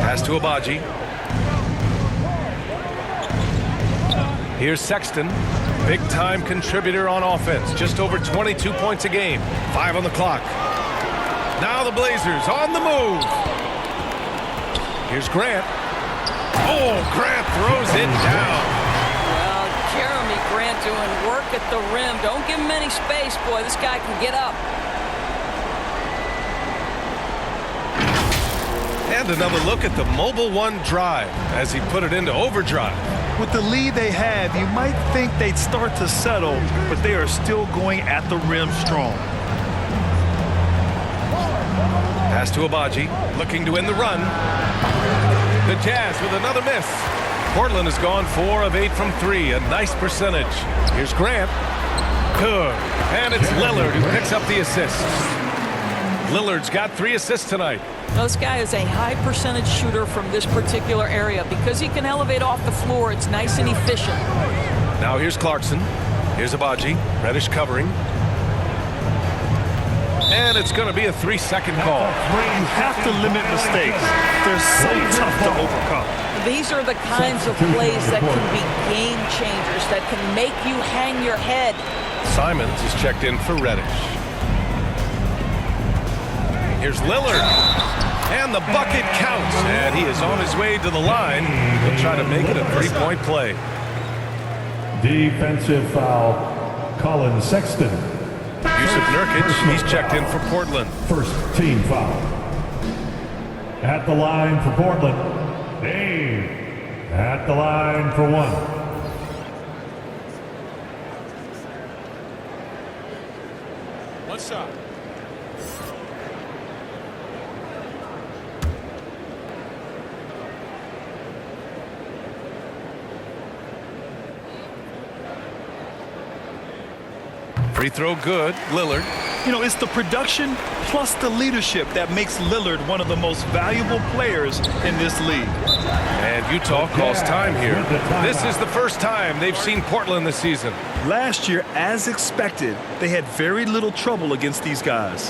Pass to Abaji. Here's Sexton. Big-time contributor on offense. Just over 22 points a game. 5 on the clock. Now the Blazers on the move. Here's Grant. Oh, Grant throws it down. Well, Jeremy Grant doing work at the rim. Don't give him any space, boy. This guy can get up. And another look at the Mobile One drive as he put it into overdrive. With the lead they have, you might think they'd start to settle, but they are still going at the rim strong. Pass to Abaji, looking to win the run. The Jazz with another miss. Portland has gone 4 of 8 from 3, a nice percentage. Here's Grant. Good. And it's Lillard who picks up the assist. Lillard's got 3 assists tonight. Well, this guy is a high percentage shooter from this particular area. Because he can elevate off the floor, it's nice and efficient. Now here's Clarkson. Here's Abaji. Reddish covering. And it's going to be a 3-second call. You have to limit mistakes. They're so tough to overcome. These are the kinds of plays that can be game changers, that can make you hang your head. Simons is checked in for Reddish. Here's Lillard. And the bucket counts. And he is on his way to the line. He'll try to make it a 3-point play. Defensive foul, Colin Sexton. Yusuf Nurkic, he's checked in for Portland. First team foul. At the line for Portland, Dave. At the line for 1. One shot. Free throw good. Lillard. You know, it's the production plus the leadership that makes Lillard one of the most valuable players in this league. And Utah calls time here. This is the first time they've seen Portland this season. Last year, as expected, they had very little trouble against these guys.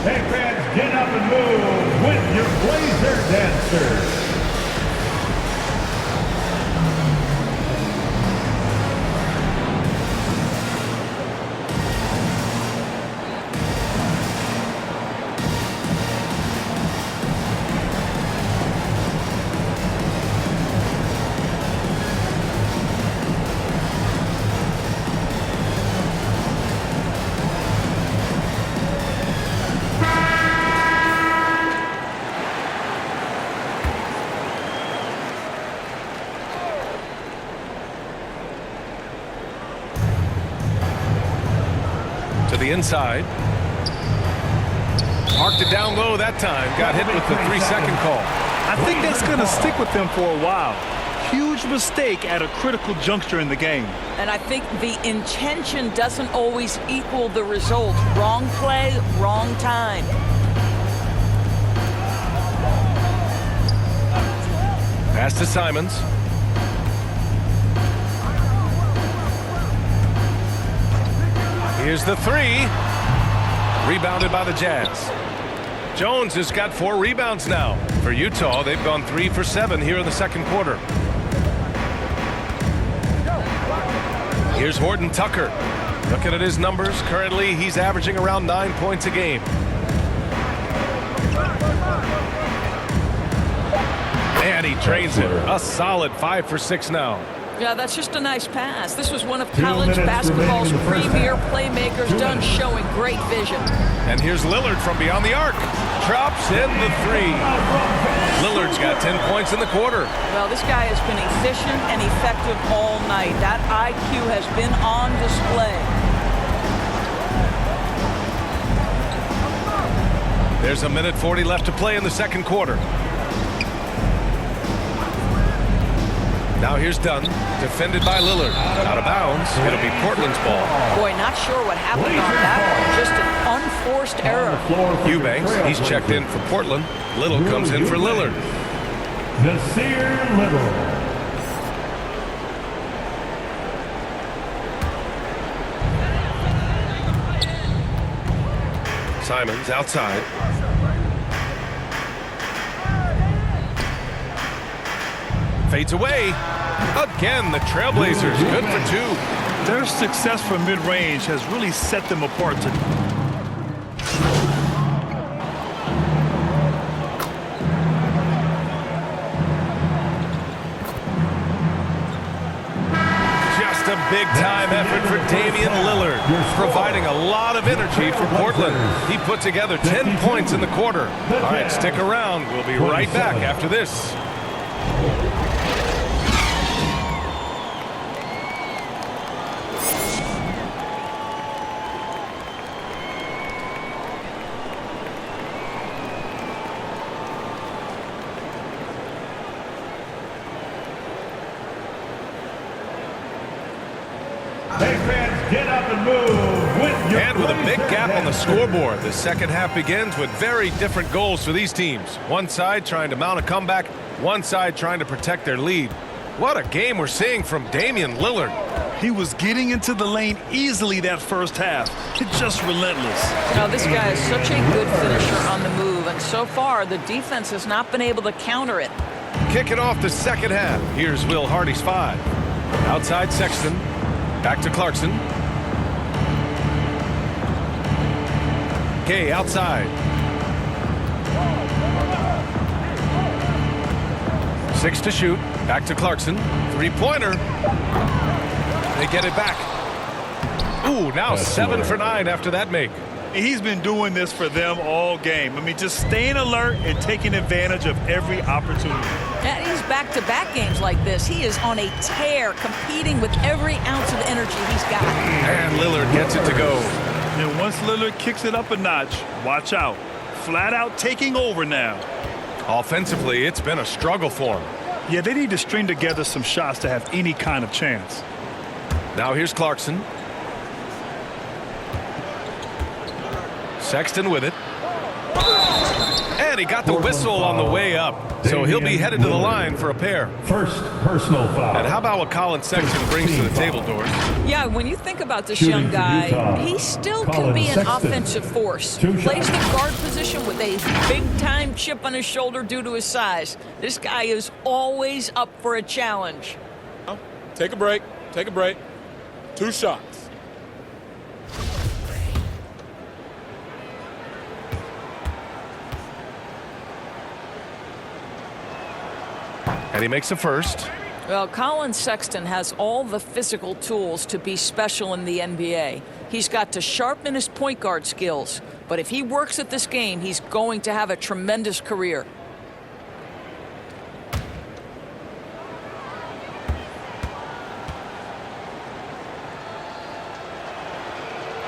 Hey fans, get up and move with your Blazer dancers. To the inside. Parked it down low that time. Got hit with the 3-second call. I think that's going to stick with them for a while. Huge mistake at a critical juncture in the game. And I think the intention doesn't always equal the result. Wrong play, wrong time. Pass to Simons. Here's the 3. Rebounded by the Jazz. Jones has got 4 rebounds now. For Utah, they've gone 3 for 7 here in the second quarter. Here's Horton Tucker. Looking at his numbers, currently he's averaging around 9 points a game. And he drains it. A solid 5 for 6 now. Yeah, that's just a nice pass. This was one of college basketball's premier playmakers, done showing great vision. And here's Lillard from beyond the arc. Drops in the 3. Lillard's got 10 points in the quarter. Well, this guy has been efficient and effective all night. That IQ has been on display. There's a minute 40 left to play in the second quarter. Now here's Dunn, defended by Lillard. Out of bounds, it'll be Portland's ball. Boy, not sure what happened on that one. Just an unforced error. Eubanks, he's checked in for Portland. Little comes in for Lillard. Nasir Little. Simons outside. Fades away. Again, the Trailblazers good for two. Their success from mid-range has really set them apart today. Just a big-time effort for Damian Lillard, providing a lot of energy for Portland. He put together 10 points in the quarter. All right, stick around. We'll be right back after this. Hey, fans, get up and move. And with a big gap on the scoreboard, the second half begins with very different goals for these teams. One side trying to mount a comeback, one side trying to protect their lead. What a game we're seeing from Damian Lillard. He was getting into the lane easily that first half. It's just relentless. Now, this guy is such a good finisher on the move, and so far the defense has not been able to counter it. Kicking off the second half. Here's Will Hardy's 5. Outside Sexton. Back to Clarkson. Gay outside. 6 to shoot. Back to Clarkson. Three-pointer. They get it back. Ooh, now 7 for 9 after that make. He's been doing this for them all game. I mean, just staying alert and taking advantage of every opportunity. And he's back-to-back games like this. He is on a tear, competing with every ounce of energy he's got. And Lillard gets it to go. And once Lillard kicks it up a notch, watch out. Flat out taking over now. Offensively, it's been a struggle for him. Yeah, they need to string together some shots to have any kind of chance. Now here's Clarkson. Sexton with it. And he got the whistle on the way up. So he'll be headed to the line for a pair. First personal foul. And how about what Colin Sexton brings to the table, Doris? Yeah, when you think about this Shooting young for guy, Utah, he still can Colin be an Sexton. offensive force. Two Plays shots. the guard position with a big-time chip on his shoulder due to his size. This guy is always up for a challenge. Take a break. Take a break. 2 shots. And he makes a first. Well, Colin Sexton has all the physical tools to be special in the NBA. He's got to sharpen his point guard skills. But if he works at this game, he's going to have a tremendous career.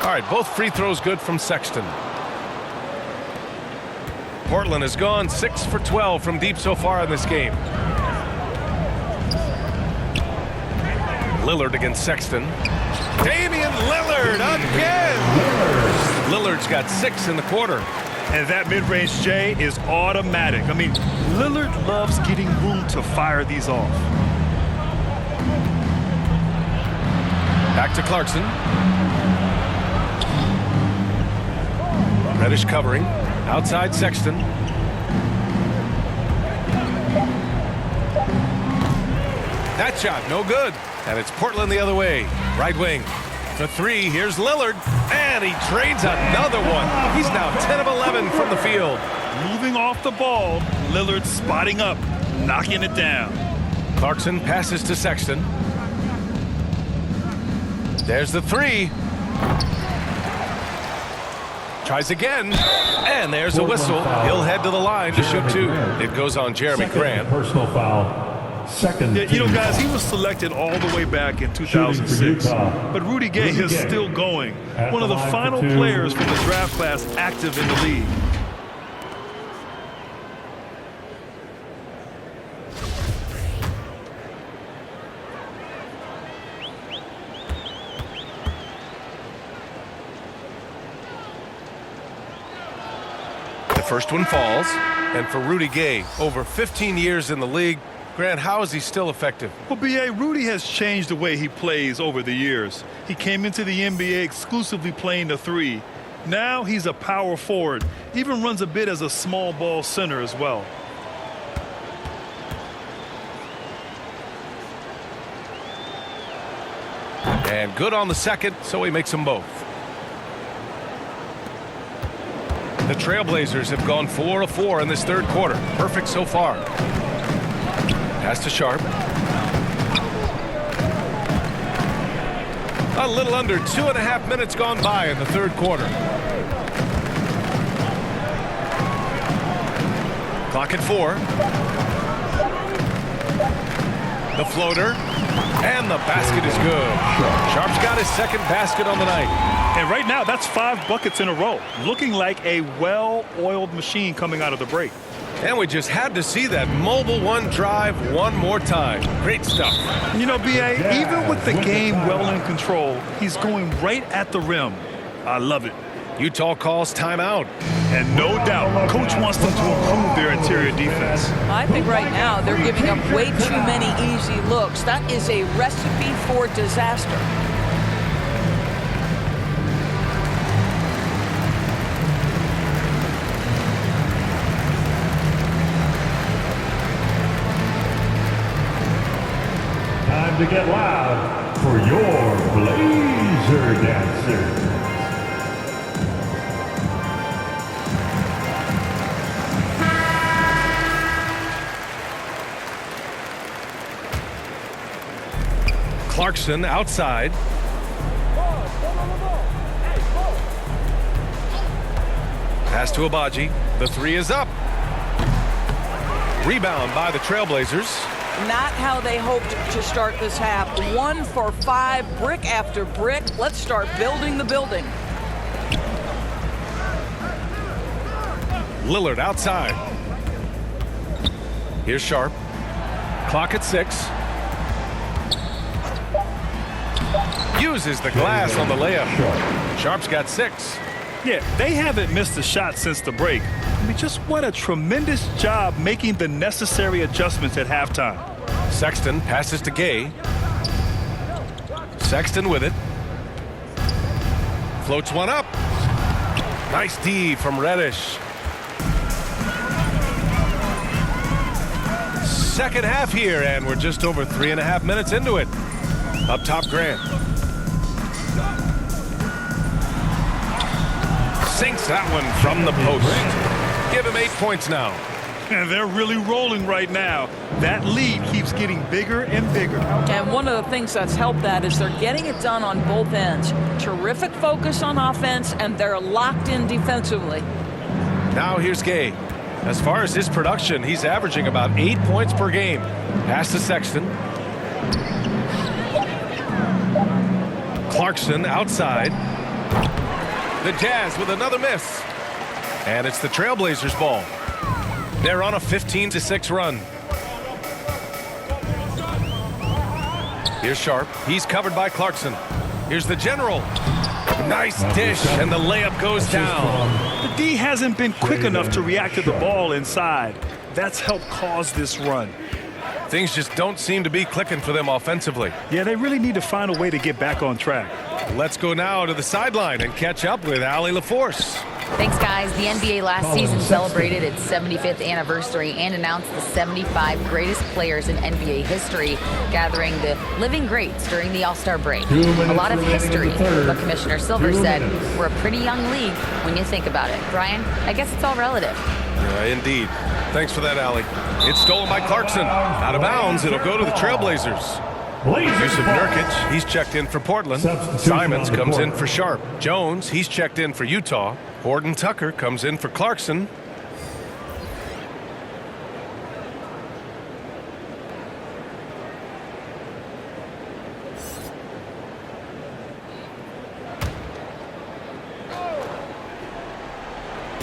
All right, both free throws good from Sexton. Portland has gone 6 for 12 from deep so far in this game. Lillard against Sexton. Damian Lillard again! Lillard's got 6 in the quarter. And that mid-range J is automatic. I mean, Lillard loves getting room to fire these off. Back to Clarkson. Reddish covering. Outside Sexton. That shot, no good. And it's Portland the other way. Right wing. For 3, here's Lillard. And he trades another one. He's now 10 of 11 from the field. Moving off the ball, Lillard spotting up, knocking it down. Clarkson passes to Sexton. There's the 3. Tries again. And there's a whistle. He'll head to the line to shoot 2. It goes on Jeremy Second Grant. personal foul. Second. Yeah, you know, team guys, foul. he was selected all the way back in Shooting for 2006. Utah. But Rudy Gay Rudy is Gay. still going. At One of the the line for final 2. players from the draft class active in the league. The first one falls. And for Rudy Gay, over 15 years in the league, Grant, how is he still effective? Well, B.A., Rudy has changed the way he plays over the years. He came into the NBA exclusively playing the 3. Now he's a power forward, even runs a bit as a small ball center as well. And good on the second, so he makes them both. The Trailblazers have gone 4 of 4 in this third quarter. Perfect so far. Pass to Sharp. A little under 2.5 minutes gone by in the third quarter. Clock at 4. The floater. And the basket is good. Sharp's got his second basket on the night. And right now, that's 5 buckets in a row. Looking like a well-oiled machine coming out of the break. And we just had to see that mobile one drive one more time. Great stuff. You know, B.A., even with the game well in control, he's going right at the rim. I love it. Utah calls timeout. And no doubt, Coach wants them to improve their interior defense. I think right now they're giving up way too many easy looks. That is a recipe for disaster. Time to get loud for your Blazer Dancers. Clarkson outside. Pass to Agbaji. The three is up. Rebound by the Trailblazers. Not how they hoped to start this half. 1 for 5, brick after brick. Let's start building the building. Lillard outside. Here's Sharp. Clock at 6. Uses the glass on the layup. Sharp's got 6. Yeah, they haven't missed a shot since the break. I mean, just what a tremendous job making the necessary adjustments at halftime. Sexton passes to Gay. Sexton with it. Floats one up. Nice D from Reddish. Second half here, and we're just over 3.5 minutes into it. Up top, Grant. Sinks that one from the post. Give him 8 points now. And they're really rolling right now. That lead keeps getting bigger and bigger. And one of the things that's helped that is they're getting it done on both ends. Terrific focus on offense, and they're locked in defensively. Now here's Gay. As far as his production, he's averaging about 8 points per game. Pass to Sexton. Clarkson outside. The Jazz with another miss. And it's the Trailblazers ball. They're on a 15-6 run. Here's Sharp. He's covered by Clarkson. Here's the general. Nice dish, and the layup goes down. The D hasn't been quick enough to react to the ball inside. That's helped cause this run. Things just don't seem to be clicking for them offensively. Yeah, they really need to find a way to get back on track. Let's go now to the sideline and catch up with Allie LaForce. Thanks, guys. The NBA last season celebrated its 75th anniversary and announced the 75 greatest players in NBA history, gathering the living greats during the All-Star break. A lot of history, but Commissioner Silver said we're a pretty young league when you think about it. Brian, I guess it's all relative. Indeed. Thanks for that, Allie. It's stolen by Clarkson. Out of bounds, it'll go to the Trailblazers. Yusuf Nurkic, he's checked in for Portland. Simons comes in for Sharp. Jones, he's checked in for Utah. Horton Tucker comes in for Clarkson.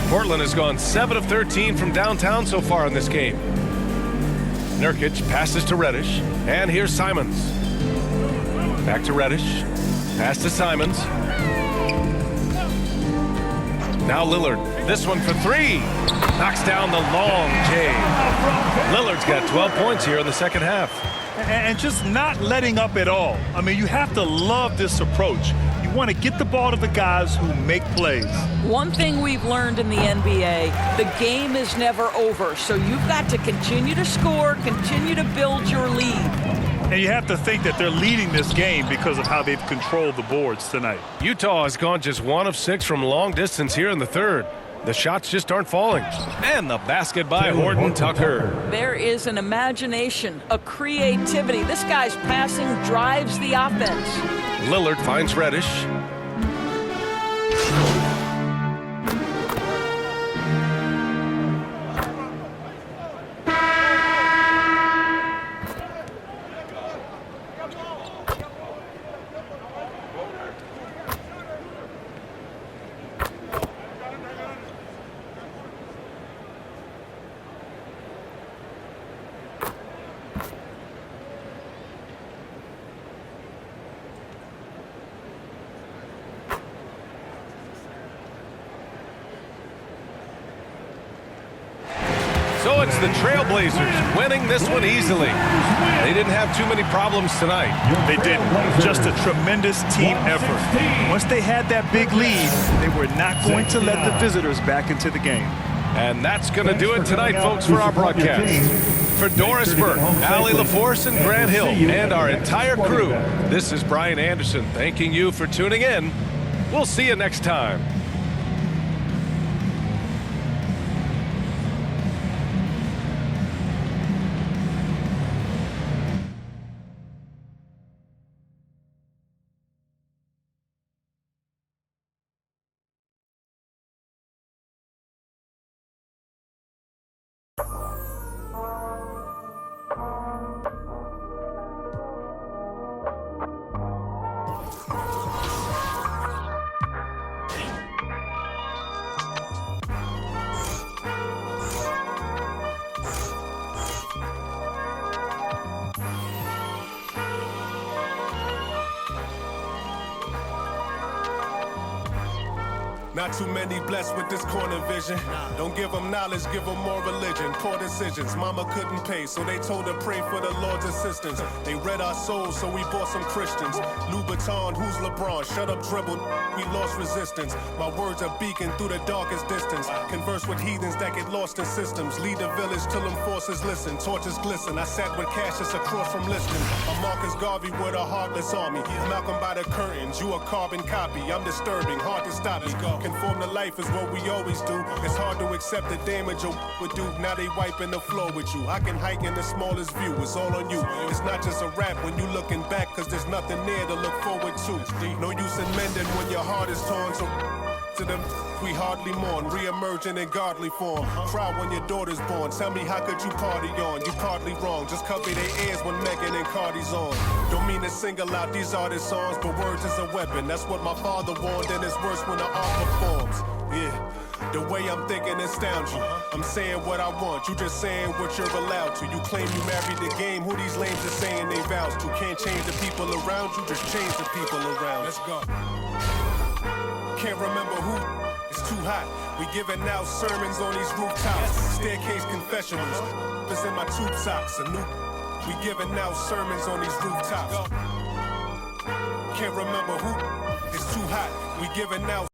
Portland has gone 7 of 13 from downtown so far in this game. Nurkic passes to Reddish, and here's Simons. Back to Reddish. Pass to Simons. Now Lillard. This one for 3. Knocks down the long J. Lillard's got 12 points here in the second half. And just not letting up at all. I mean, you have to love this approach. You want to get the ball to the guys who make plays. One thing we've learned in the NBA, the game is never over. So you've got to continue to score, continue to build your lead. And you have to think that they're leading this game because of how they've controlled the boards tonight. Utah has gone just 1 of 6 from long distance here in the third. The shots just aren't falling. And the basket by Horton Tucker. There is an imagination, a creativity. This guy's passing drives the offense. Lillard finds Reddish. So it's the Trailblazers winning this one easily. They didn't have too many problems tonight. They didn't. Just a tremendous team effort. Once they had that big lead, they were not going to let the visitors back into the game. And that's going to do it tonight, folks, for our broadcast. For Doris Burke, Allie LaForce, and Grant Hill, and our entire crew, this is Brian Anderson thanking you for tuning in. We'll see you next time. Not too many blessed with this corner vision. Don't give them knowledge, give them more religion. Poor decisions, mama couldn't pay, so they told her pray for the Lord's assistance. They read our souls, so we bought some Christians. Louboutin, who's LeBron? Shut up, dribble, we lost resistance. My words are beacon through the darkest distance. Converse with heathens that get lost in systems. Lead the village till them forces listen. Torches glisten, I sat with Cassius across from Liston. A Marcus Garvey with a heartless army. Malcolm by the curtains, you a carbon copy. I'm disturbing, hard to stop me. Conform to life is what we always do. It's hard to accept the damage a would do. Now they wiping the floor with you. I can hike in the smallest view. It's all on you. It's not just a rap when you looking back, cause there's nothing there to look forward to. No use in mending when your heart is torn. So to them, we hardly mourn, re-emerging in godly form. Cry when your daughter's born. Tell me, how could you party on? You partly wrong. Just cover their ears when Megan and Cardi's on. Don't mean to single out these artist songs, but words is a weapon. That's what my father warned, and it's worse when the art performs. Yeah. The way I'm thinking astounds you. I'm saying what I want, you just saying what you're allowed to. You claim you married the game, who these lames are saying they vows to. Can't change the people around you, just change the people around. Let's go. Can't remember who, it's too hot. We giving out sermons on these rooftops. Staircase confessionals, it's in my tube socks. We giving out sermons on these rooftops. Can't remember who, it's too hot. We giving out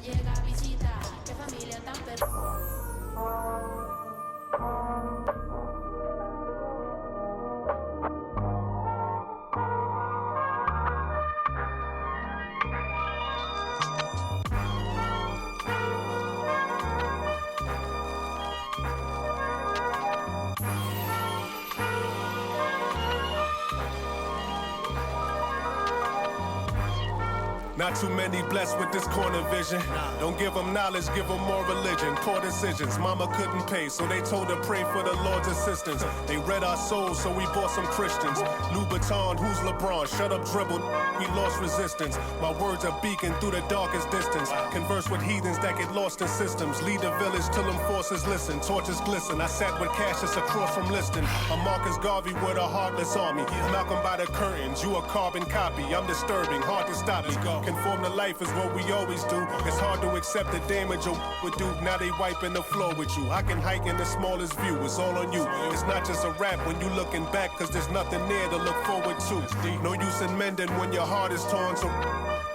llega a visitar. Qué familia tan Not too many blessed with this corner vision. Don't give them knowledge, give them more religion. Poor decisions, mama couldn't pay, so they told her pray for the Lord's assistance. They read our souls, so we bought some Christians. Louboutin, who's LeBron? Shut up, dribbled. We lost resistance. My words are beacon through the darkest distance. Converse with heathens that get lost in systems. Lead the village till them forces listen. Torches glisten. I sat with Cassius across from Liston. A Marcus Garvey with a heartless army. Malcolm by the curtains. You a carbon copy. I'm disturbing. Hard to stop me. Conform to life is what we always do. It's hard to accept the damage a would do. Now they wiping the floor with you. I can hike in the smallest view. It's all on you. It's not just a rap when you looking back, cause there's nothing there to look forward to. No use in mending when your heart is torn. So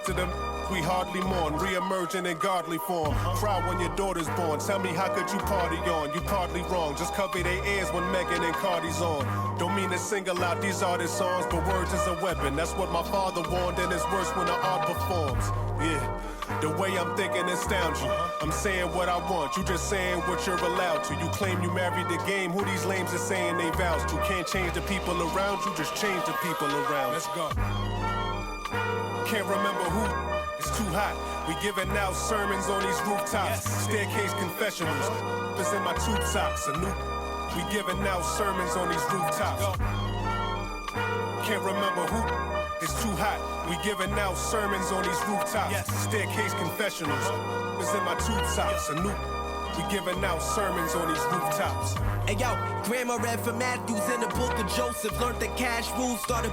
to them we hardly mourn, re-emerging in godly form. Cry when your daughter's born. Tell me how could you party on? You partly wrong. Just cover their ears when Megan and Cardi's on. Don't mean to single out these artist songs, but words is a weapon. That's what my father warned, and it's worse when the art performs. Yeah, the way I'm thinking astounds you. I'm saying what I want, you just saying what you're allowed to. You claim you married the game, who these lames are saying they vows to. Can't change the people around you, just change the people around. Let's go. Can't remember who. It's too hot. We giving out sermons on these rooftops. Staircase confessionals. It's in my tube socks. We giving out sermons on these rooftops. Can't remember who. It's too hot. We giving out sermons on these rooftops. Staircase confessionals. It's in my tube socks. We giving out sermons on these rooftops. Hey yo, Grandma read from Matthews in the book of Joseph. Learned the cash rules, started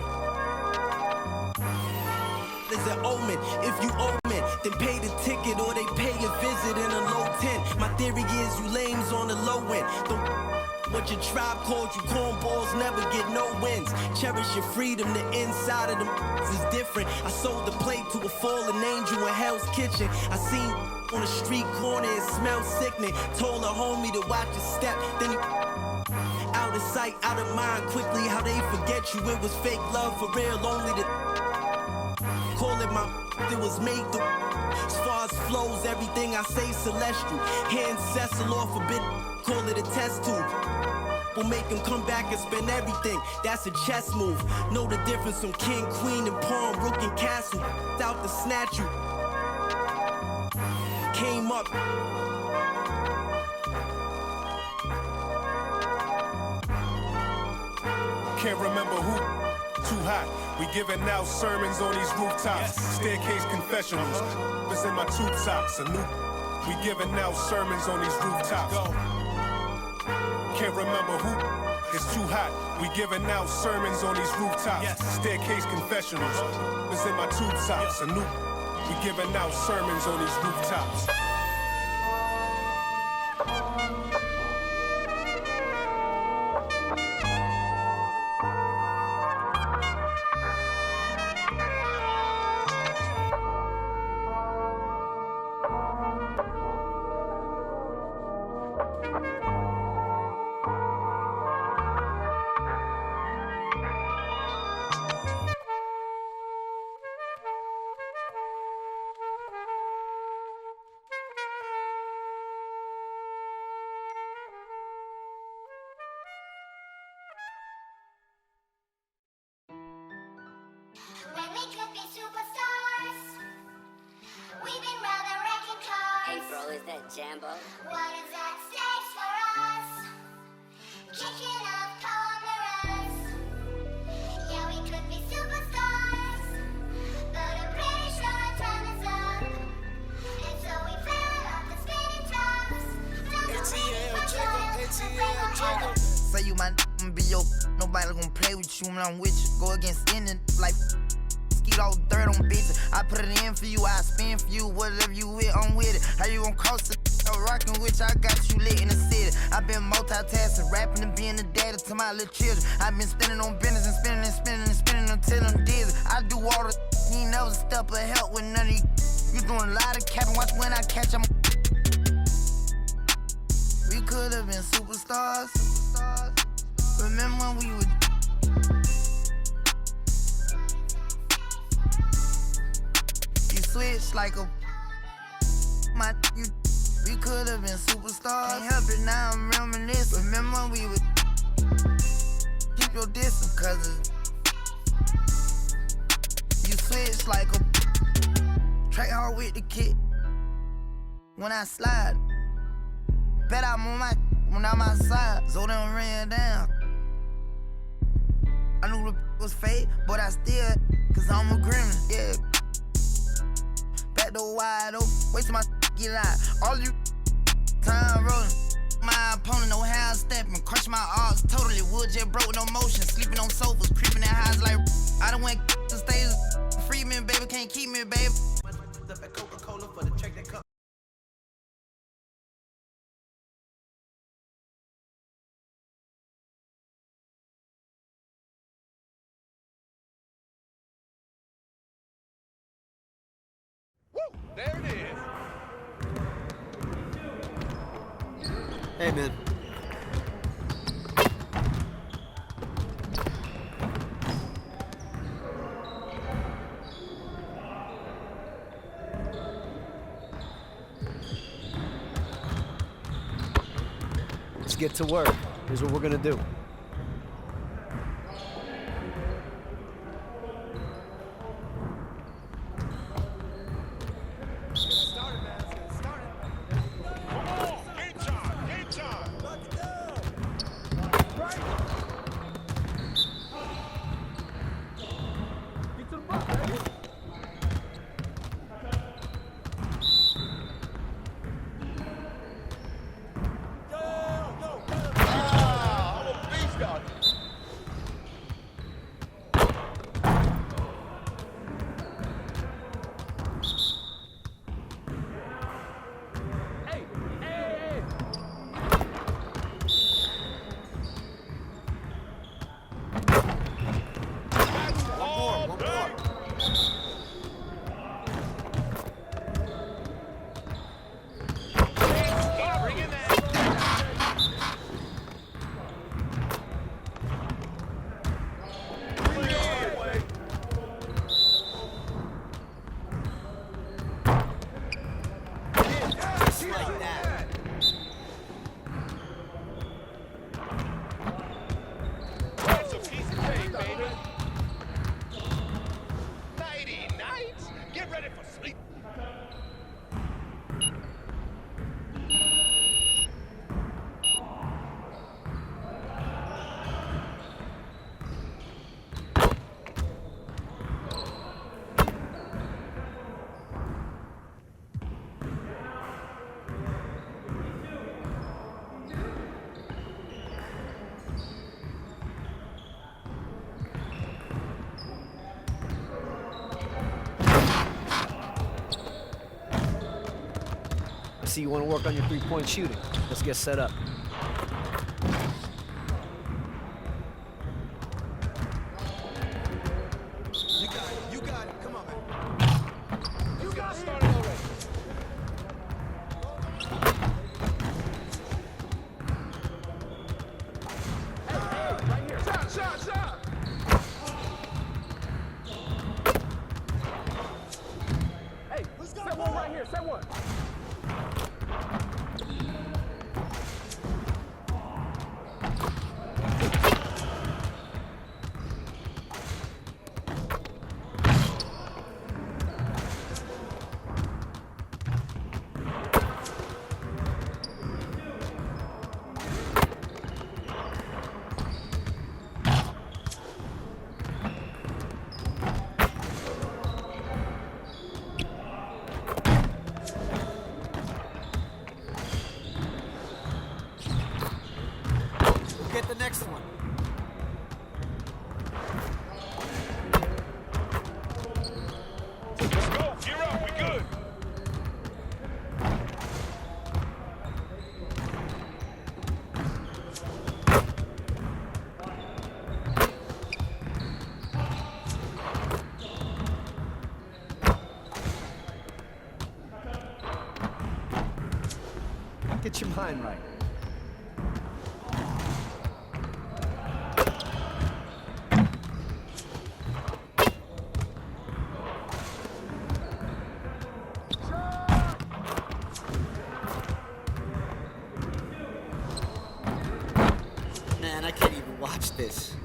is an omen. If you owe me, then pay the ticket or they pay a visit in a low tent. My theory is you lames on the low end. What your tribe called you cornballs never get no wins. Cherish your freedom, the inside of them is different. I sold the plate to a fallen angel in Hell's Kitchen. I seen on the street corner, it smelled sickening. Told a homie to watch his step, then he out of sight, out of mind. Quickly how they forget you, it was fake love for real, only the call it my it was made to. As far as flows, everything I say celestial. Hand Cecil off a bit, call it a test tube. We'll make him come back and spend everything. That's a chess move. Know the difference from king, queen, and pawn, rook and castle. Out to snatch you. Came up. Can't remember who. Too hot. We giving out sermons on these rooftops. Staircase confessionals. It's in my tube socks. We giving out sermons on these rooftops. Can't remember who. It's too hot. We giving out sermons on these rooftops. Staircase confessionals. It's in my tube socks. We giving out sermons on these rooftops. When we could be superstars, we've been rather wrecking cars. Hey bro, is that Jambo? What is at stake for us? Kicking up corners. Yeah, we could be superstars, but I'm pretty sure our time is up. And so we fell off the spinning tops. ATL Jacob. Say you my be your nobody gonna play with you when I'm with you. Go against any like skeet all dirt on bitches. I put it in for you, I spin for you. Whatever you with, I'm with it. How you gon' cost it? Rockin' with you, I got you lit in the city. I been multitasking, rapping and being the daddy to my little children. I been spinning on business and spinning and spinning and spinning until I'm dizzy. I do all the you ain't never step of help with none of you. You doing a lot of capping, watch when I catch them. We could have been superstars. Remember when we were. You switch like a. You. We could have been superstars. Can't help it now, I'm reminiscing. Remember when we would. Keep your distance, cause you switch like a. Track hard with the kid. When I slide, bet I'm on when I'm outside. So them ran down. I knew the was fake, but I still, cause I'm a gremlin, yeah. Back door wide open, wasting my get out. All you time rolling. My opponent know how I'm stepping, crush my arms totally. Wood jet broke, no motion, sleeping on sofas, creeping in highs like I done went to stage. Free me, baby, can't keep me, baby. Up at Coca-Cola for the check that cup. Woo! There it is. Hey, man. Let's get to work. Here's what we're gonna do. See, you want to work on your three-point shooting. Let's get set up. You got it. Come on, man. You got started already. Hey, right here. Shot. Hey, set one right here. Set one. Get your mind right. Man, I can't even watch this.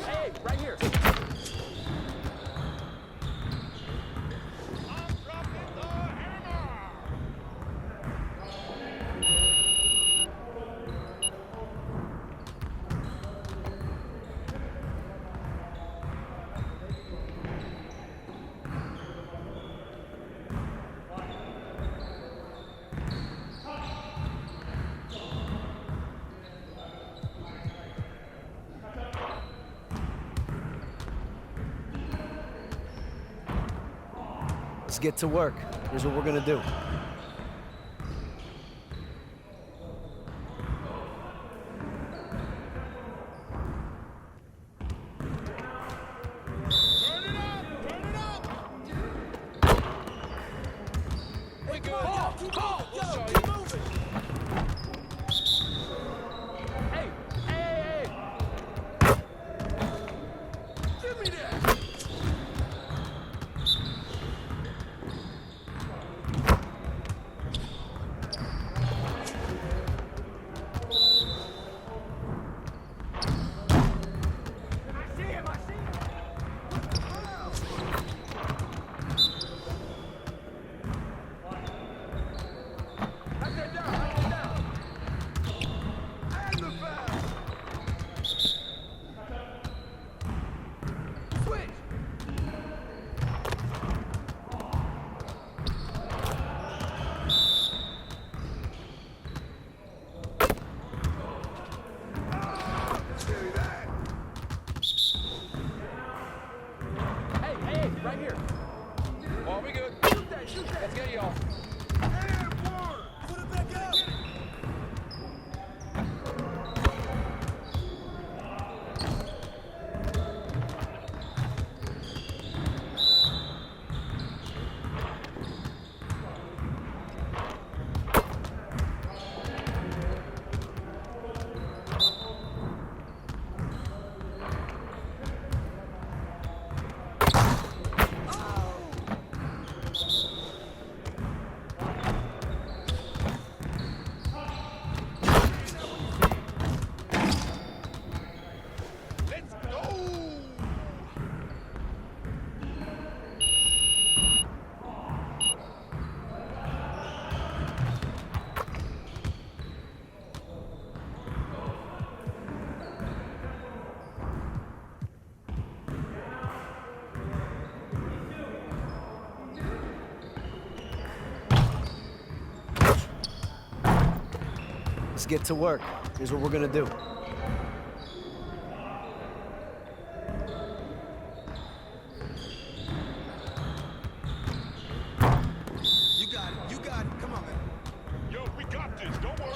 Hey, right here. Let's get to work. Here's what we're gonna do. Right here. Oh, we good. Shoot that. Let's get y'all. Put it back out. Let's get to work. Here's what we're gonna do. You got it. Come on, man. Yo, we got this. Don't worry.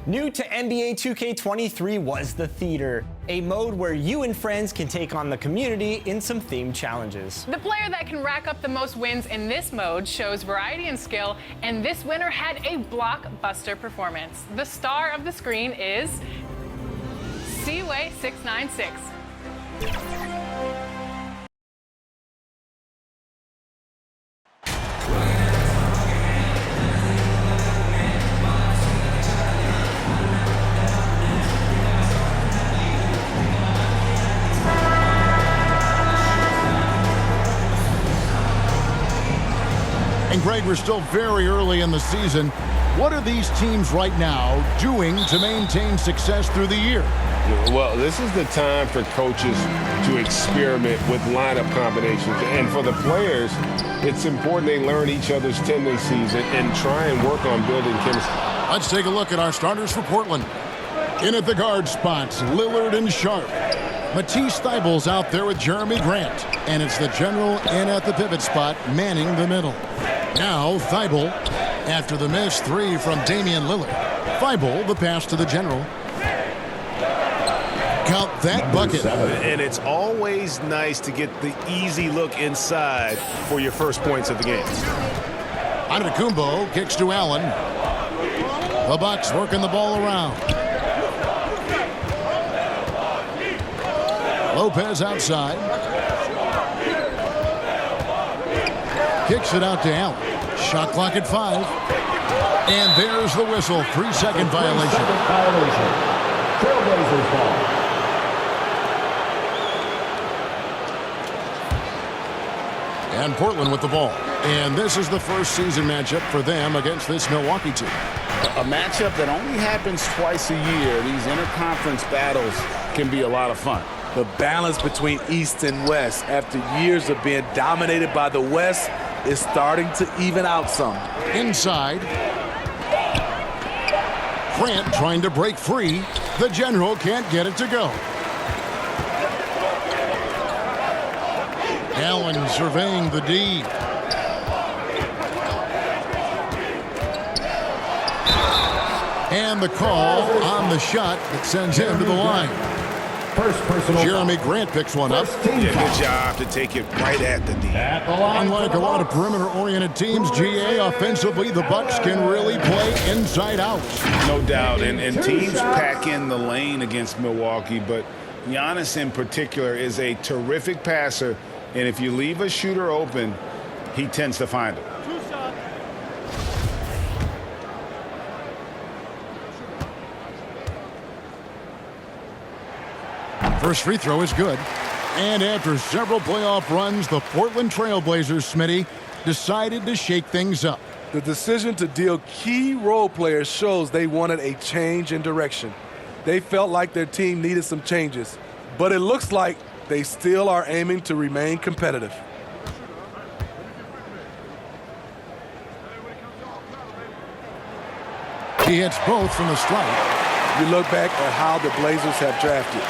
New to NBA 2K23 was the Theater, a mode where you and friends can take on the community in some themed challenges. The player that can rack up the most wins in this mode shows variety and skill, and this winner had a blockbuster performance. The star of the screen is Seaway 696. And Greg, we're still very early in the season. What are these teams right now doing to maintain success through the year? Well, this is the time for coaches to experiment with lineup combinations. And for the players, it's important they learn each other's tendencies and try and work on building chemistry. Let's take a look at our starters for Portland. In at the guard spots, Lillard and Sharp. Matisse Thybulle's out there with Jeremy Grant. And it's the general in at the pivot spot, manning the middle. Now Thybulle, after the missed three from Damian Lillard. Thybulle, the pass to the general. Count that bucket. And it's always nice to get the easy look inside for your first points of the game. Antetokounmpo kicks to Allen. The Bucks working the ball around. Lopez outside. Kicks it out to Allen. Shot clock at 5. And there's the whistle. 3-second violation. Trailblazers ball. And Portland with the ball. And this is the first season matchup for them against this Milwaukee team. A matchup that only happens twice a year. These interconference battles can be a lot of fun. The balance between East and West after years of being dominated by the West is starting to even out some. Inside. Grant trying to break free. The general can't get it to go. Allen surveying the D. And the call on the shot that sends him to the line. First personal. Jeremy Grant picks one up. Yeah, good job to take it right at the D. Unlike a lot of perimeter-oriented teams, GA, offensively, the Bucks can really play inside out. No doubt, and teams pack in the lane against Milwaukee, but Giannis in particular is a terrific passer, and if you leave a shooter open, he tends to find it. First free throw is good. And after several playoff runs, the Portland Trailblazers, Smitty, decided to shake things up. The decision to deal key role players shows they wanted a change in direction. They felt like their team needed some changes, but it looks like they still are aiming to remain competitive. He hits both from the stripe. You look back at how the Blazers have drafted.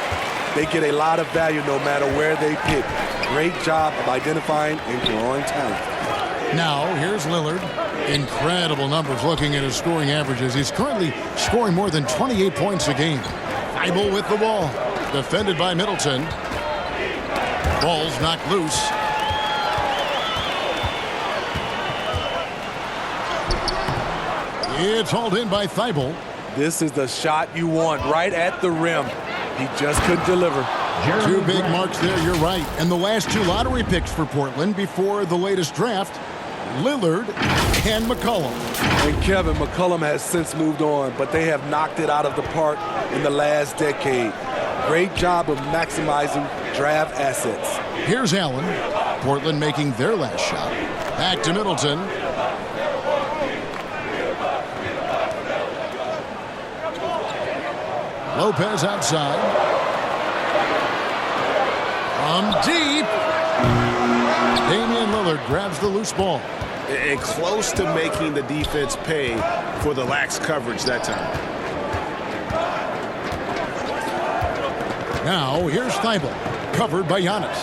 They get a lot of value no matter where they pick. Great job of identifying and growing talent. Now, here's Lillard. Incredible numbers looking at his scoring averages. He's currently scoring more than 28 points a game. Thybulle with the ball. Defended by Middleton. Ball's knocked loose. It's hauled in by Thybulle. This is the shot you want right at the rim. He just couldn't deliver. Two big marks there, you're right. And the last two lottery picks for Portland before the latest draft, Lillard and McCollum. And Kevin, McCollum has since moved on, but they have knocked it out of the park in the last decade. Great job of maximizing draft assets. Here's Allen. Portland making their last shot. Back to Middleton. Lopez outside. From deep. Damian Lillard grabs the loose ball. And close to making the defense pay for the lax coverage that time. Now here's Thybulle, covered by Giannis.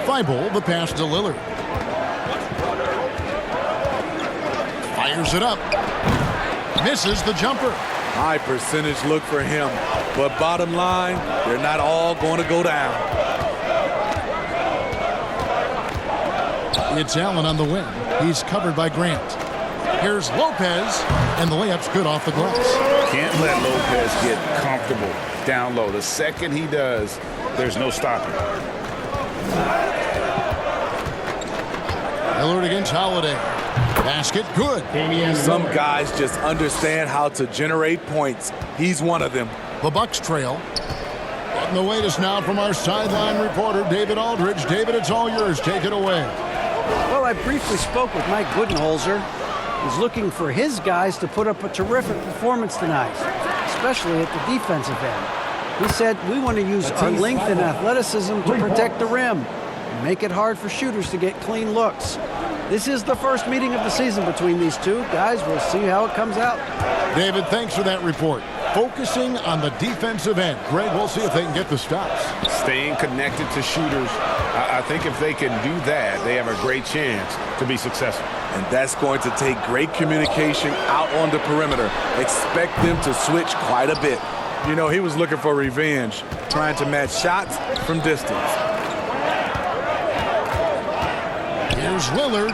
Thybulle, the pass to Lillard. Fires it up. Misses the jumper. High percentage look for him. But bottom line, they're not all going to go down. It's Allen on the wing. He's covered by Grant. Here's Lopez, and the layup's good off the glass. Can't let Lopez get comfortable down low. The second he does, there's no stopping. Lillard against Holiday. Basket good. Some guys just understand how to generate points. He's one of them. The Bucks trail. And the wait is now from our sideline reporter, David Aldridge. David, it's all yours. Take it away. Well, I briefly spoke with Mike Budenholzer. He's looking for his guys to put up a terrific performance tonight, especially at the defensive end. He said, we want to use our length and athleticism to protect the rim and make it hard for shooters to get clean looks. This is the first meeting of the season between these two. Guys, we'll see how it comes out. David, thanks for that report. Focusing on the defensive end. Greg, we'll see if they can get the stops. Staying connected to shooters. I think if they can do that, they have a great chance to be successful. And that's going to take great communication out on the perimeter. Expect them to switch quite a bit. You know, he was looking for revenge, trying to match shots from distance. Here's Lillard.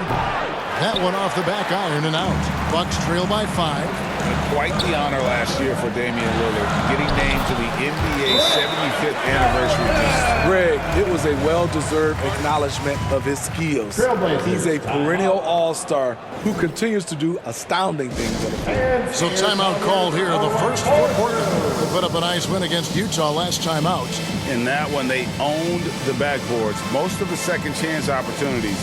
That one off the back iron and out. Bucks trail by 5. Quite the honor last year for Damian Lillard, getting named to the NBA 75th anniversary. Greg, it was a well-deserved acknowledgement of his skills. He's a perennial all-star who continues to do astounding things on the field. So timeout called here. The first for Portland. They put up a nice win against Utah last time out. In that one, they owned the backboards. Most of the second chance opportunities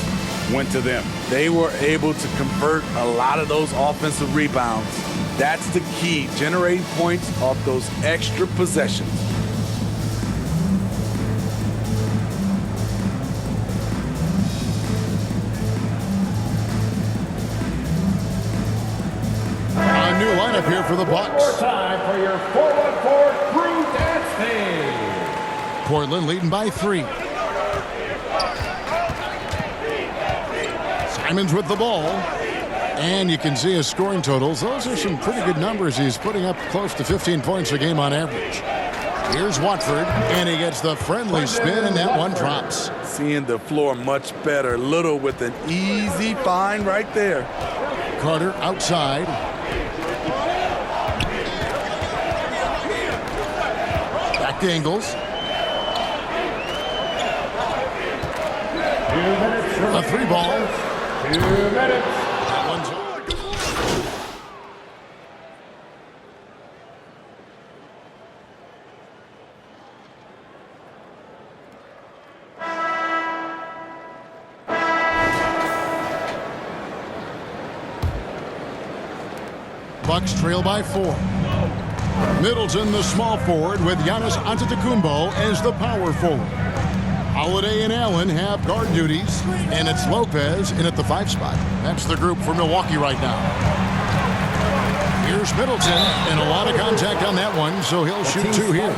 went to them. They were able to convert a lot of those offensive rebounds. That's the key, generating points off those extra possessions. A new lineup here for the Bucks. Time for your 4-on-4 crew dance team. Portland leading by 3. Simons with the ball. And you can see his scoring totals. Those are some pretty good numbers. He's putting up close to 15 points a game on average. Here's Watford, and he gets the friendly spin, and that one drops. Seeing the floor much better. Little with an easy find right there. Carter outside. Back to Ingles. 2 minutes. A 3 ball. 2 minutes. Bucks trail by 4. Middleton, the small forward, with Giannis Antetokounmpo as the power forward. Holiday and Allen have guard duties, and it's Lopez in at the 5 spot. That's the group for Milwaukee right now. Here's Middleton, and a lot of contact on that one, so he'll shoot 2 here.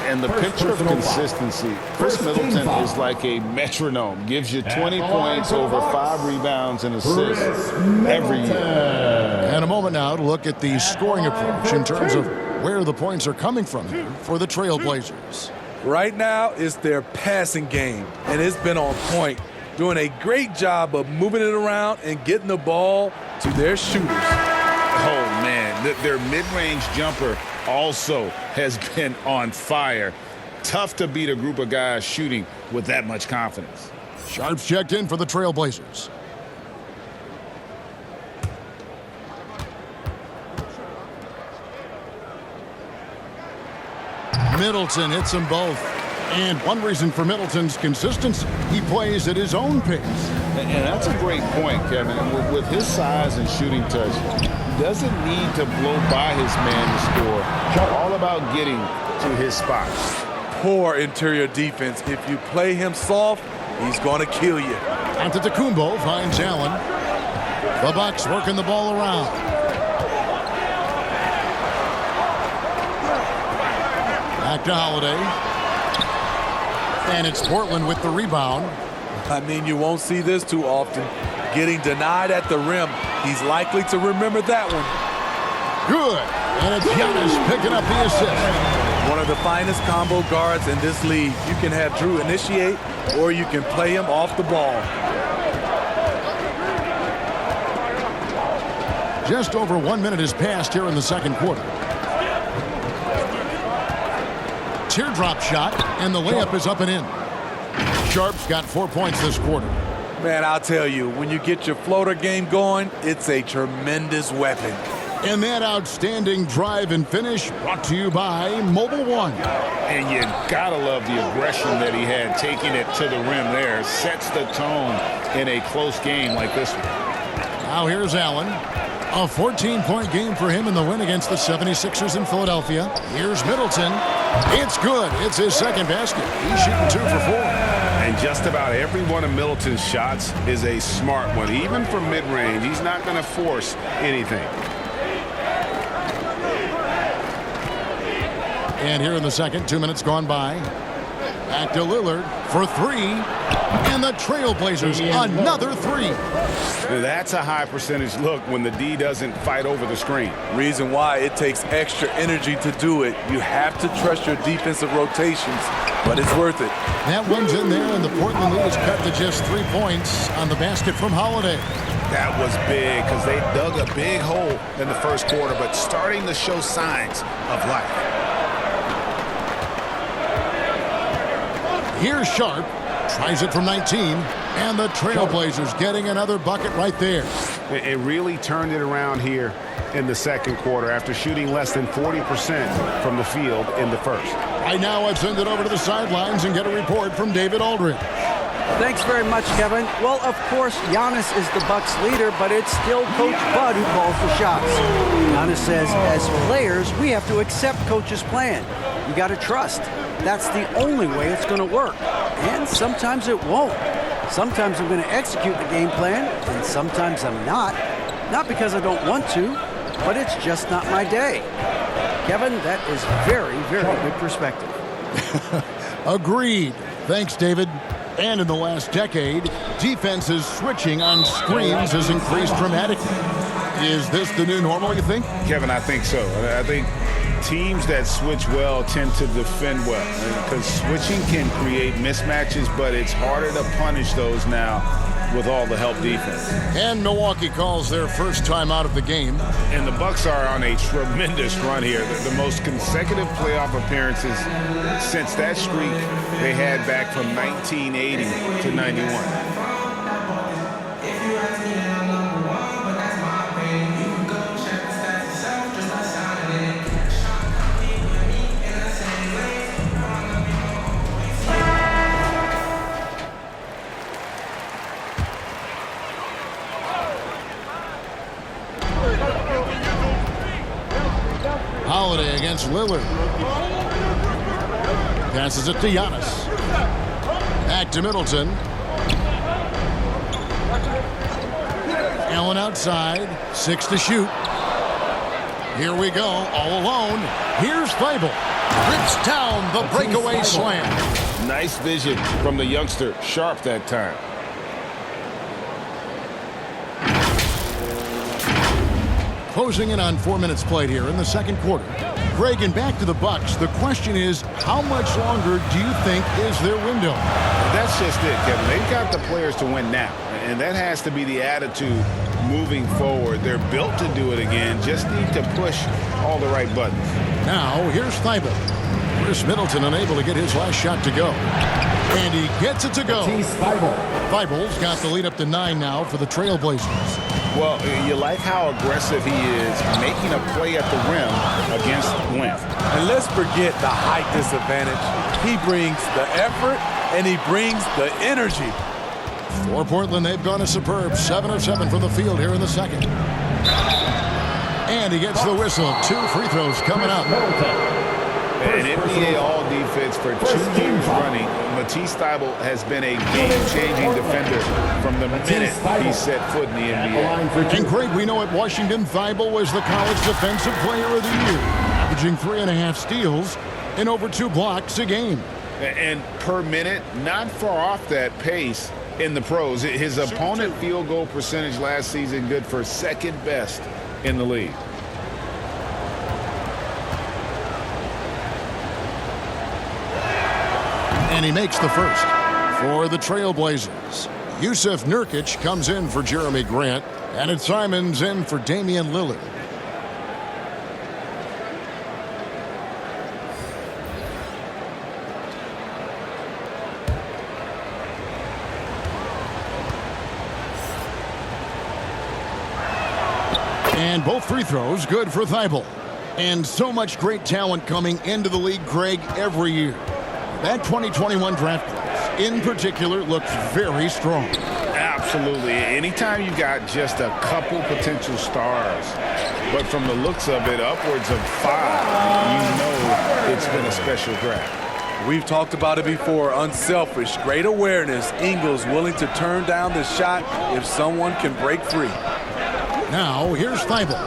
And the picture of consistency, Chris Middleton is like a metronome. Gives you 20 points, over 5 rebounds and assists every year. And a moment now to look at the scoring approach in terms of where the points are coming from here for the Trailblazers. Right now, it's their passing game, and it's been on point, doing a great job of moving it around and getting the ball to their shooters. Oh, man, their mid-range jumper also has been on fire. Tough to beat a group of guys shooting with that much confidence. Sharps checked in for the Trailblazers. Middleton hits them both. And one reason for Middleton's consistency, he plays at his own pace. And that's a great point, Kevin. With his size and shooting touch, he doesn't need to blow by his man to score. All about getting to his spots. Poor interior defense. If you play him soft, he's going to kill you. Antetokounmpo finds Allen. The Bucks working the ball around. Back to Holiday. And it's Portland with the rebound. I mean, you won't see this too often. Getting denied at the rim. He's likely to remember that one. Good. And it's Giannis picking up the assist. One of the finest combo guards in this league. You can have Drew initiate, or you can play him off the ball. Just over 1 minute has passed here in the second quarter. Teardrop shot, and the layup is up and in. Sharp's got 4 points this quarter. Man, I'll tell you, when you get your floater game going, it's a tremendous weapon. And that outstanding drive and finish brought to you by Mobile One. And you gotta love the aggression that he had, taking it to the rim there. Sets the tone in a close game like this one. Now here's Allen. A 14-point game for him in the win against the 76ers in Philadelphia. Here's Middleton. It's good. It's his second basket. He's shooting 2 for 4. And just about every one of Middleton's shots is a smart one. Even from mid-range, he's not going to force anything. And here in the second, 2 minutes gone by. Back to Lillard for 3. And the Trailblazers, another 3. That's a high percentage look when the D doesn't fight over the screen. Reason why it takes extra energy to do it. You have to trust your defensive rotations, but it's worth it. That one's in there, and the Portland lead is cut to just 3 points on the basket from Holiday. That was big because they dug a big hole in the first quarter, but starting to show signs of life. Here's Sharp. Tries it from 19, and the Trailblazers getting another bucket right there. It really turned it around here in the second quarter after shooting less than 40% from the field in the first. Right now, I've sent it over to the sidelines and get a report from David Aldridge. Thanks very much, Kevin. Well, of course, Giannis is the Bucks' leader, but it's still Coach Bud who calls the shots. Giannis says, as players, we have to accept Coach's plan. You got to trust. That's the only way it's going to work. And sometimes it won't. Sometimes I'm going to execute the game plan, and sometimes I'm not. Not because I don't want to, but it's just not my day. Kevin, that is very, very good perspective. Agreed. Thanks, David. And in the last decade, defenses switching on screens has increased dramatically. Is this the new normal, you think? Kevin, I think so. I think teams that switch well tend to defend well because switching can create mismatches, but it's harder to punish those now with all the help defense. And Milwaukee calls their first time out of the game. And the Bucks are on a tremendous run here. The most consecutive playoff appearances since that streak they had back from 1980 to 91. Holiday against Lillard. Passes it to Giannis. Back to Middleton. Allen outside. 6 to shoot. Here we go. All alone. Here's Thybulle. Rips down the breakaway slam. Nice vision from the youngster. Sharp that time. Closing in on 4 minutes played here in the second quarter. Greg, and back to the Bucks. The question is, how much longer do you think is their window? That's just it, Kevin. They've got the players to win now, and that has to be the attitude moving forward. They're built to do it again. Just need to push all the right buttons. Now, here's Thybulle. Chris Middleton unable to get his last shot to go. And he gets it to go. Thybulle's got the lead up to 9 now for the Trailblazers. Well, you like how aggressive he is making a play at the rim against length. And let's forget the height disadvantage. He brings the effort, and he brings the energy. For Portland, they've gone a superb 7 of 7 from the field here in the second. And he gets the whistle. 2 free throws coming up. An NBA All-Defense for 2 years running. Matisse Thybulle has been a game-changing defender from the minute he set foot in the NBA. And Greg, we know at Washington, Thybulle was the College Defensive Player of the Year, averaging 3.5 steals and over 2 blocks a game. And per minute, not far off that pace in the pros. His opponent field goal percentage last season good for second best in the league. And he makes the first. For the Trailblazers, Yusuf Nurkic comes in for Jeremy Grant, and it's Simons in for Damian Lillard. And both free throws good for Thibault. And so much great talent coming into the league, Greg, every year. That 2021 draft class, in particular, looks very strong. Absolutely. Anytime you got just a couple potential stars, but from the looks of it, upwards of 5, you know it's been a special draft. We've talked about it before. Unselfish, great awareness. Ingles willing to turn down the shot if someone can break free. Now, here's Thibault.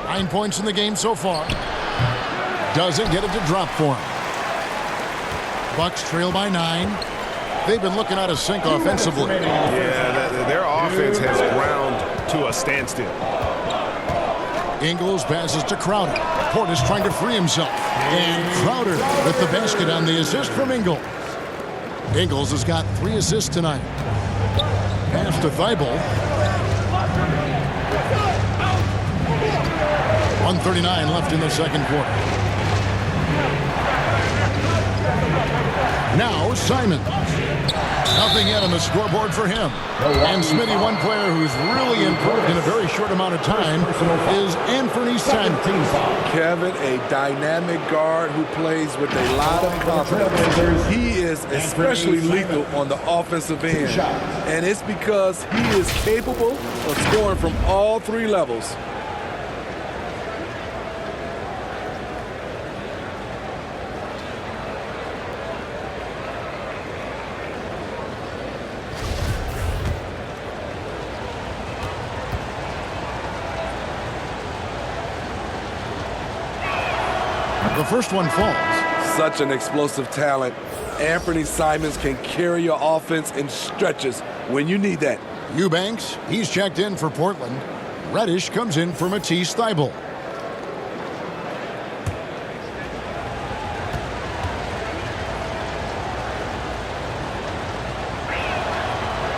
9 points in the game so far. Doesn't get it to drop for him. Bucks trail by 9. They've been looking out of sync offensively. Yeah, their offense has ground to a standstill. Ingles passes to Crowder. Portis trying to free himself. And Crowder with the basket on the assist from Ingles. Ingles has got 3 assists tonight. Pass to Thibault. 1:39 left in the second quarter. Now Simons. Nothing yet on the scoreboard for him. And Smitty, one player who's really improved in a very short amount of time is Anthony Simons. Kevin, a dynamic guard who plays with a lot of confidence. He is especially lethal on the offensive end. And it's because he is capable of scoring from all 3 levels. The first one falls. Such an explosive talent. Anthony Simons can carry your offense in stretches when you need that. Eubanks, he's checked in for Portland. Reddish comes in for Matisse Thybulle.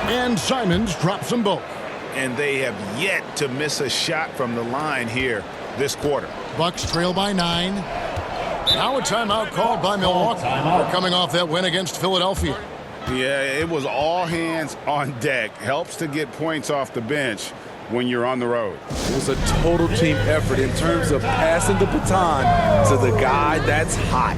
And Simons drops them both. And they have yet to miss a shot from the line here this quarter. Bucks trail by 9. Now a timeout called by Milwaukee. They're coming off that win against Philadelphia. Yeah, it was all hands on deck. Helps to get points off the bench when you're on the road. It was a total team effort in terms of passing the baton to the guy that's hot.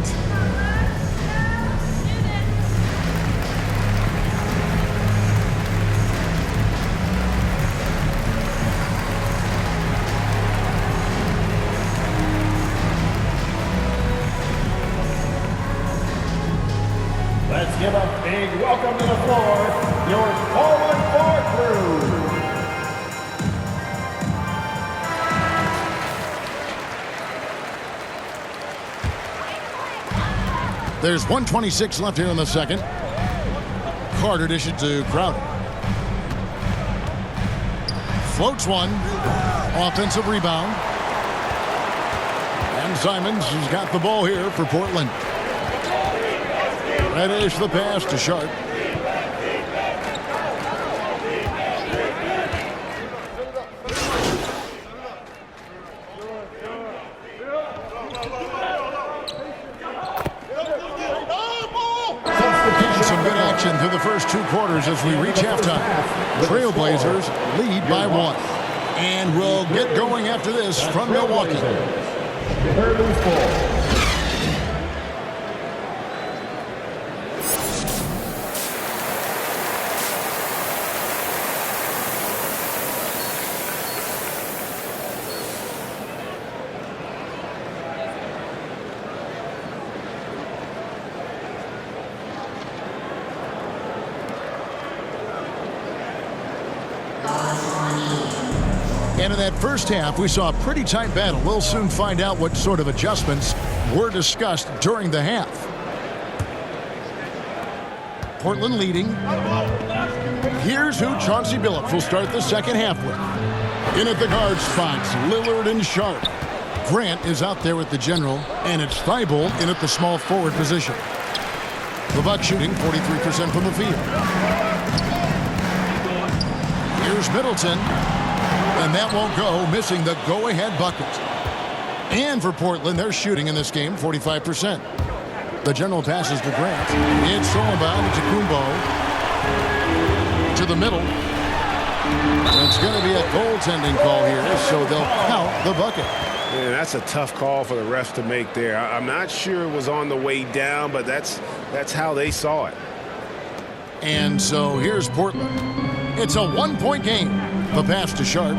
Let's give a big welcome to the floor, your Portland 4 crew. There's 1:26 left here in the second. Carter dishes to Crowder. Floats one. Offensive rebound. And Simons has got the ball here for Portland. Reddish the pass to Sharp. Some good action through the first 2 quarters as we reach halftime. Trailblazers lead by 1. And we'll get going after this from Milwaukee. And in that first half, we saw a pretty tight battle. We'll soon find out what sort of adjustments were discussed during the half. Portland leading. Here's who Chauncey Billups will start the second half with. In at the guard spots, Lillard and Sharp. Grant is out there with the general, and it's Thybulle in at the small forward position. The Bucks shooting 43% from the field. Here's Middleton. And that won't go, missing the go-ahead bucket. And for Portland, they're shooting in this game 45%. The general passes to Grant. It's thrown by to Kumbo. To the middle. It's going to be a goaltending call here, so they'll count the bucket. Man, that's a tough call for the refs to make there. I'm not sure it was on the way down, but that's how they saw it. And so here's Portland. It's a 1-point game. The pass to Sharp.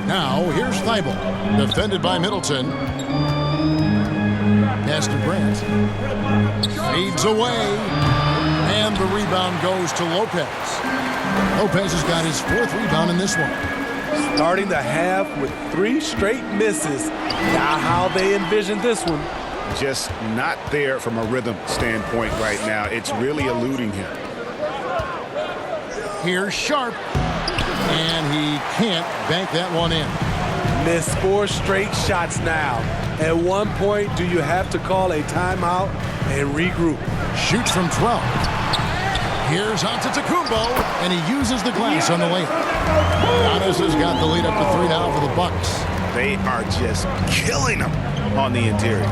Now here's Thibault. Defended by Middleton. Pass to Grant. Fades away. And the rebound goes to Lopez. Lopez has got his 4th rebound in this one. Starting the half with 3 straight misses. Not how they envisioned this one. Just not there from a rhythm standpoint right now. It's really eluding him. Here's Sharp. And he can't bank that one in. Missed 4 straight shots now. At one point, do you have to call a timeout and regroup? Shoots from 12. Here's Antetokounmpo, and he uses the glass on the layup. Giannis has got the lead up to 3 now for the Bucks. They are just killing them on the interior.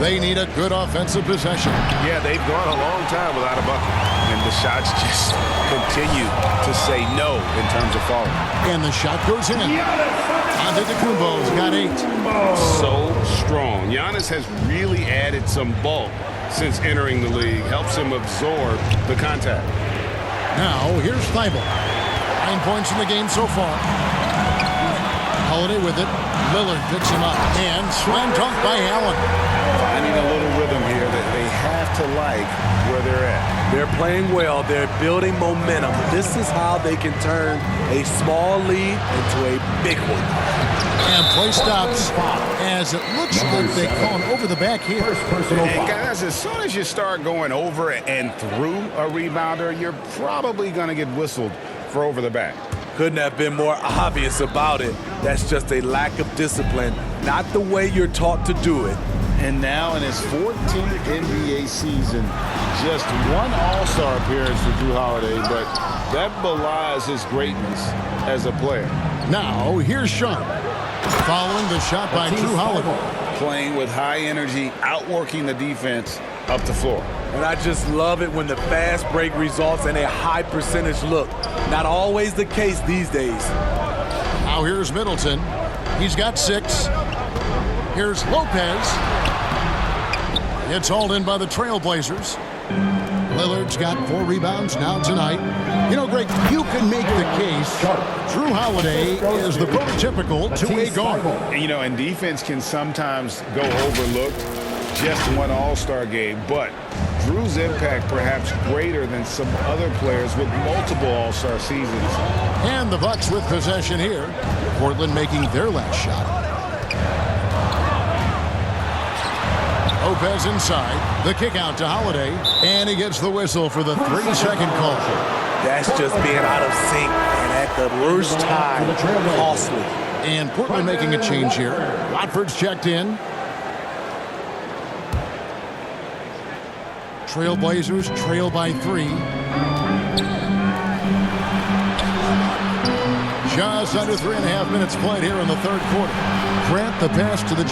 They need a good offensive possession. Yeah, they've gone a long time without a bucket. And the shots just continue to say no in terms of falling. And the shot goes in. Antetokounmpo's got 8. So strong. Giannis has really added some bulk since entering the league. Helps him absorb the contact. Now, here's Thibault. 9 points in the game so far. Holiday with it. Lillard picks him up. And slam dunk by Allen. Finding a little rhythm here that they have to like where they're at. They're playing well. They're building momentum. This is how they can turn a small lead into a big one. And play stops as it looks like they call him over the back here. And guys, as soon as you start going over and through a rebounder, you're probably going to get whistled for over the back. Couldn't have been more obvious about it. That's just a lack of discipline, not the way you're taught to do it. And now in his 14th NBA season, just 1 All-Star appearance for Jrue Holiday, but that belies his greatness as a player. Now, here's Sharp. Following the shot by Jrue Holiday. Playing with high energy, outworking the defense up the floor. And I just love it when the fast break results in a high percentage look. Not always the case these days. Now here's Middleton. He's got 6. Here's Lopez. It's hauled in by the Trailblazers. Lillard's got 4 rebounds now tonight. You know, Greg, you can make the case Jrue Holiday is the prototypical two-way guard. You know, and defense can sometimes go overlooked. Just 1 All-Star game, but Jrue's impact perhaps greater than some other players with multiple All-Star seasons. And the Bucks with possession here. Portland making their last shot. Lopez inside. The kick out to Holiday. And he gets the whistle for the 3-second call. That's just being out of sync and at the worst time. Costly. And Portland making a change here. Watford's checked in. Trailblazers trail by 3. Just under 3.5 minutes played here in the 3rd quarter. Grant the pass to the